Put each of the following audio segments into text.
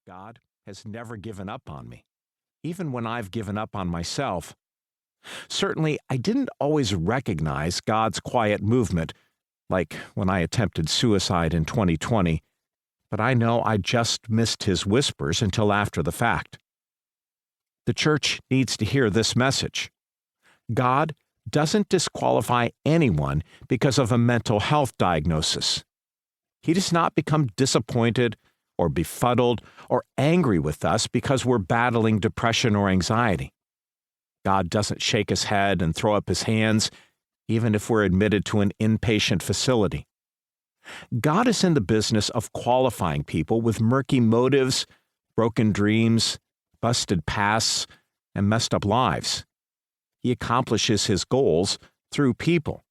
God has never given up on me, even when I've given up on myself. Certainly, I didn't always recognize God's quiet movement, like when I attempted suicide in 2020, but I know I just missed his whispers until after the fact. The church needs to hear this message. God doesn't disqualify anyone because of a mental health diagnosis. He does not become disappointed or befuddled or angry with us because we're battling depression or anxiety. God doesn't shake his head and throw up his hands, even if we're admitted to an inpatient facility. God is in the business of qualifying people with murky motives, broken dreams, busted pasts, and messed up lives. He accomplishes his goals through people.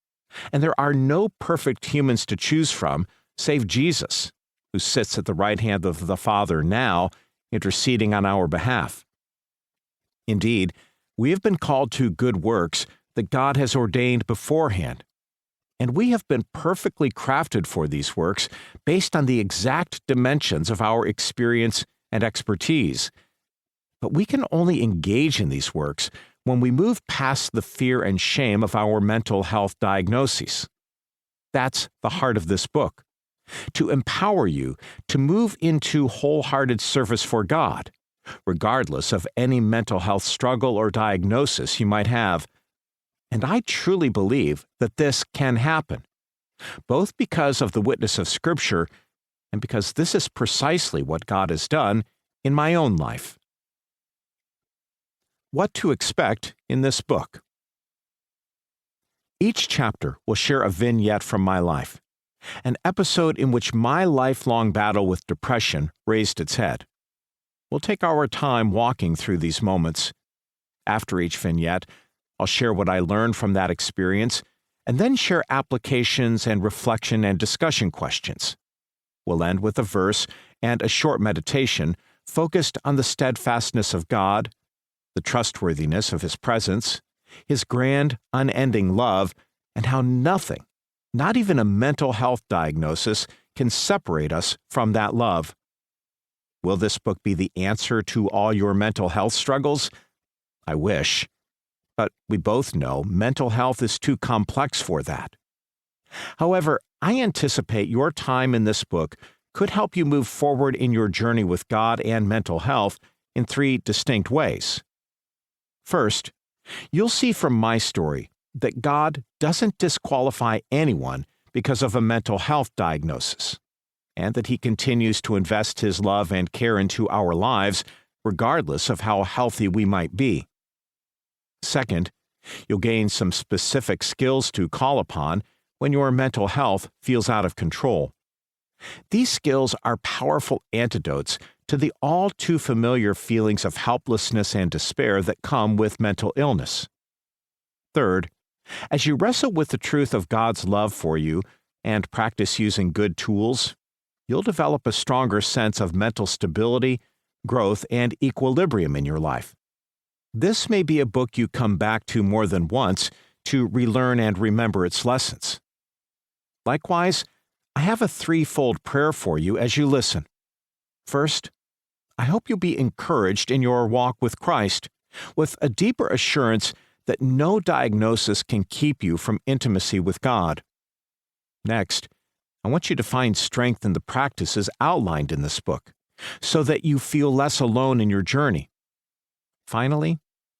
And there are no perfect humans to choose from save Jesus, who sits at the right hand of the Father now, interceding on our behalf. Indeed, we have been called to good works that God has ordained beforehand, and we have been perfectly crafted for these works based on the exact dimensions of our experience and expertise. But we can only engage in these works when we move past the fear and shame of our mental health diagnoses. That's the heart of this book, to empower you to move into wholehearted service for God, regardless of any mental health struggle or diagnosis you might have. And I truly believe that this can happen, both because of the witness of Scripture and because this is precisely what God has done in my own life. What to expect in this book. Each chapter will share a vignette from my life, an episode in which my lifelong battle with depression raised its head. We'll take our time walking through these moments. After each vignette, I'll share what I learned from that experience, and then share applications and reflection and discussion questions. We'll end with a verse and a short meditation focused on the steadfastness of God, the trustworthiness of his presence, his grand, unending love, and how nothing, not even a mental health diagnosis, can separate us from that love. Will this book be the answer to all your mental health struggles? I wish. But we both know mental health is too complex for that. However, I anticipate your time in this book could help you move forward in your journey with God and mental health in 3 distinct ways. First, you'll see from my story that God doesn't disqualify anyone because of a mental health diagnosis, and that he continues to invest his love and care into our lives regardless of how healthy we might be. Second, you'll gain some specific skills to call upon when your mental health feels out of control. These skills are powerful antidotes to the all too familiar feelings of helplessness and despair that come with mental illness. Third, as you wrestle with the truth of God's love for you and practice using good tools, you'll develop a stronger sense of mental stability, growth, and equilibrium in your life. This may be a book you come back to more than once to relearn and remember its lessons. Likewise, I have a 3-fold prayer for you as you listen. First, I hope you'll be encouraged in your walk with Christ, with a deeper assurance that no diagnosis can keep you from intimacy with God. Next, I want you to find strength in the practices outlined in this book, so that you feel less alone in your journey. Finally,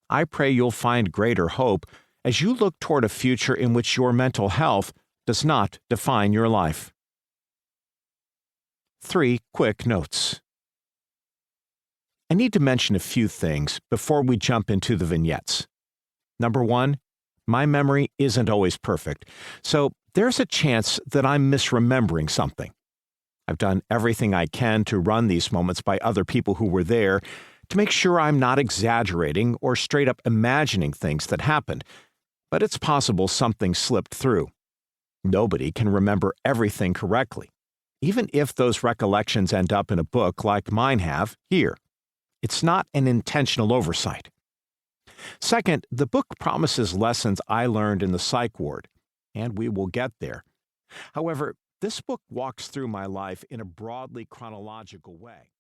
I pray you'll find greater hope as you look toward a future in which your mental health does not define your life. 3 quick notes. I need to mention a few things before we jump into the vignettes. Number 1, my memory isn't always perfect, so there's a chance that I'm misremembering something. I've done everything I can to run these moments by other people who were there to make sure I'm not exaggerating or straight up imagining things that happened, but it's possible something slipped through. Nobody can remember everything correctly, even if those recollections end up in a book like mine have here. It's not an intentional oversight. Second, the book promises lessons I learned in the psych ward, and we will get there. However, this book walks through my life in a broadly chronological way.